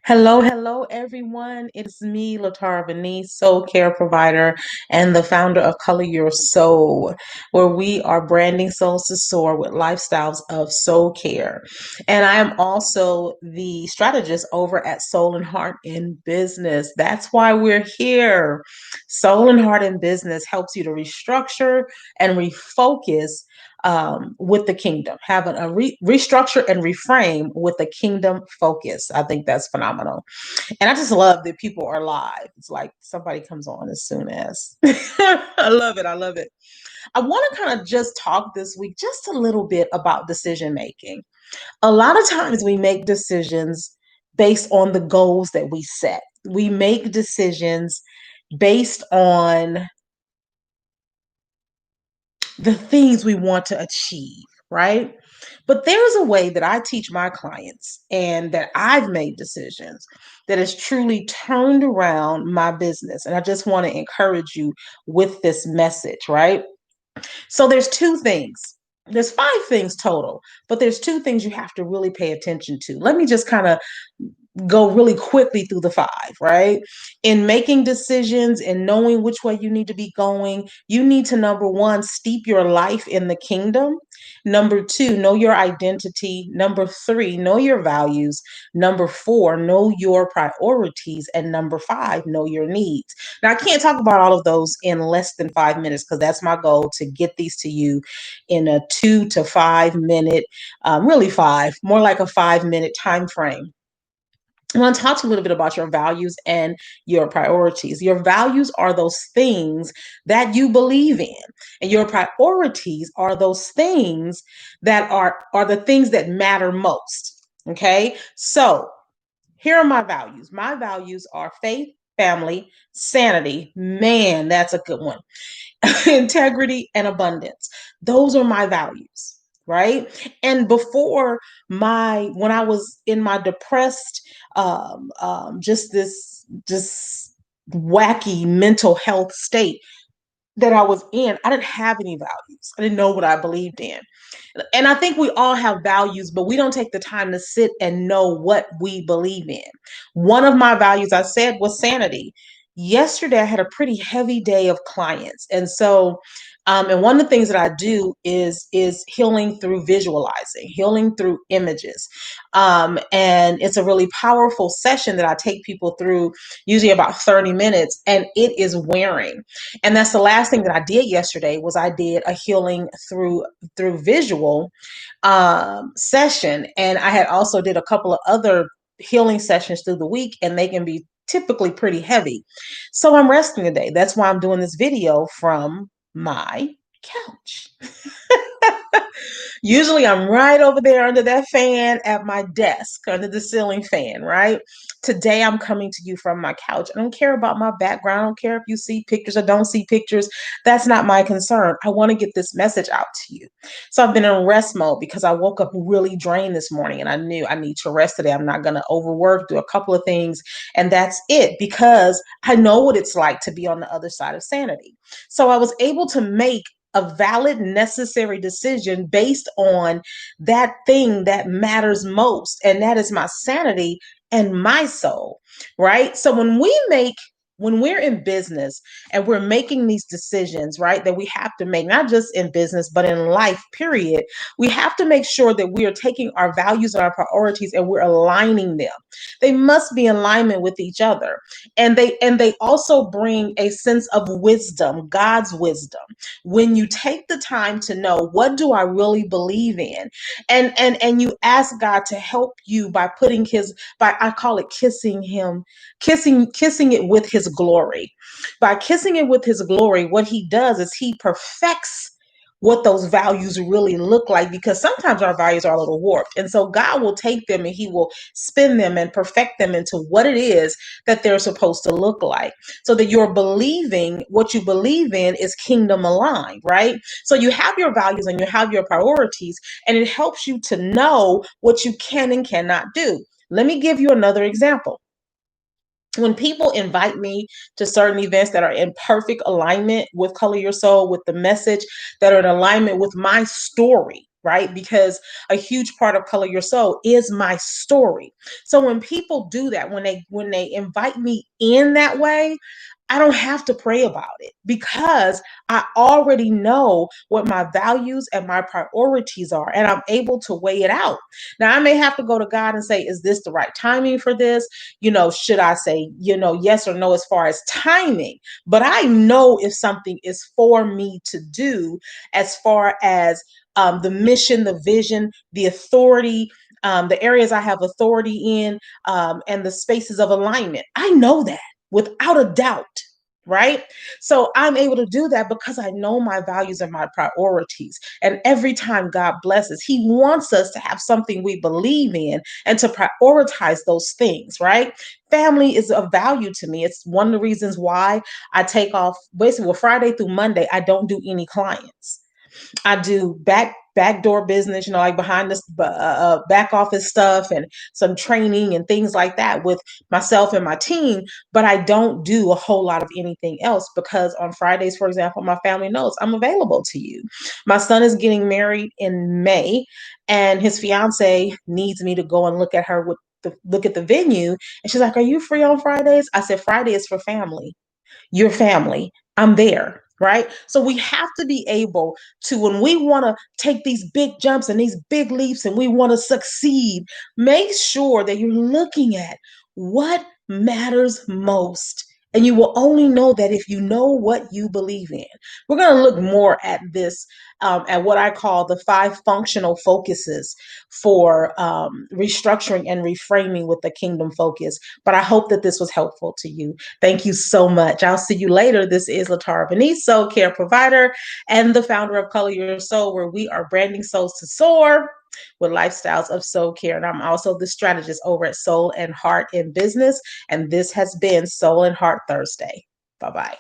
Hello, hello, everyone. It's me, Latara Venice, soul care provider and the founder of Color Your Soul, where we are branding souls to soar with lifestyles of soul care. And I am also the strategist over at Soul and Heart in Business. That's why we're here. Soul and Heart in Business helps you to restructure and refocus with the kingdom, having a restructure and reframe with a kingdom focus. I think that's phenomenal. And I just love that people are live. It's like somebody comes on as soon as. I love it. I love it. I want to kind of just talk this week just a little bit about decision making. A lot of times we make decisions based on the goals that we set. We make decisions based on the things we want to achieve, right? But there's a way that I teach my clients and that I've made decisions that has truly turned around my business. And I just want to encourage you with this message, right? So there's two things. There's five things total, but there's two things you have to really pay attention to. Let me just kind of go really quickly through the five, right? In making decisions and knowing which way you need to be going, you need to, number one, steep your life in the kingdom. Number two, know your identity. Number three, know your values. Number four, know your priorities. And number five, know your needs. Now, I can't talk about all of those in less than 5 minutes because that's my goal, to get these to you in a 2 to 5 minute, really five, more like a 5 minute time frame. I want to talk to you a little bit about your values and your priorities. Your values are those things that you believe in, and your priorities are those things that are the things that matter most. Okay, so here are my values. My values are faith, family, sanity. Man, that's a good one. Integrity and abundance. Those are my values, right? And before when I was in my depressed, just wacky mental health state that I was in, I didn't have any values. I didn't know what I believed in. And I think we all have values, but we don't take the time to sit and know what we believe in. One of my values, I said, was sanity. Yesterday, I had a pretty heavy day of clients. And so, and one of the things that I do is healing through visualizing, healing through images. And it's a really powerful session that I take people through, usually about 30 minutes, and it is wearing. And that's the last thing that I did yesterday. Was I did a healing through visual session, and I had also did a couple of other healing sessions through the week, and they can be typically pretty heavy. So I'm resting today. That's why I'm doing this video from my couch. Usually I'm right over there under that fan at my desk, under the ceiling fan, right? Today I'm coming to you from my couch. I don't care about my background. I don't care if you see pictures or don't see pictures. That's not my concern. I want to get this message out to you. So I've been in rest mode because I woke up really drained this morning, and I knew I need to rest today. I'm not going to overwork, do a couple of things, and that's it, because I know what it's like to be on the other side of sanity. So I was able to make a valid, necessary decision based on that thing that matters most, and that is my sanity and my soul, right? So when we're in business and we're making these decisions, right, that we have to make, not just in business, but in life, period, we have to make sure that we are taking our values and our priorities and we're aligning them. They must be in alignment with each other. And they also bring a sense of wisdom, God's wisdom, when you take the time to know, what do I really believe in, and you ask God to help you by putting his, by, I call it kissing him, kissing it with his glory. By kissing it with his glory, what he does is he perfects what those values really look like, because sometimes our values are a little warped, and so God will take them and he will spin them and perfect them into what it is that they're supposed to look like, so that you're believing what you believe in is kingdom aligned, right? So you have your values and you have your priorities, and it helps you to know what you can and cannot do. Let me give you another example. When people invite me to certain events that are in perfect alignment with Color Your Soul, with the message, that are in alignment with my story, right? Because a huge part of Color Your Soul is my story. So when people do that, when they invite me in that way, I don't have to pray about it because I already know what my values and my priorities are, and I'm able to weigh it out. Now, I may have to go to God and say, is this the right timing for this? Should I say, yes or no as far as timing? But I know if something is for me to do, as far as the mission, the vision, the authority, the areas I have authority in, and the spaces of alignment. I know that without a doubt. Right. So I'm able to do that because I know my values and my priorities. And every time God blesses, He wants us to have something we believe in and to prioritize those things. Right. Family is of value to me. It's one of the reasons why I take off basically, well, Friday through Monday, I don't do any clients. I do backdoor business, like behind this back office stuff and some training and things like that with myself and my team. But I don't do a whole lot of anything else because on Fridays, for example, my family knows I'm available to you. My son is getting married in May, and his fiance needs me to go and look at the venue. And she's like, "Are you free on Fridays?" I said, "Friday is for family, your family. I'm there." Right. So we have to be able to, when we want to take these big jumps and these big leaps and we want to succeed, make sure that you're looking at what matters most. And you will only know that if you know what you believe in. We're going to look more at this, at what I call the 5 functional focuses for restructuring and reframing with the kingdom focus. But I hope that this was helpful to you. Thank you so much. I'll see you later. This is Latara Venice, soul care provider and the founder of Color Your Soul, where we are branding souls to soar with lifestyles of soul care. And I'm also the strategist over at Soul and Heart in Business. And this has been Soul and Heart Thursday. Bye-bye.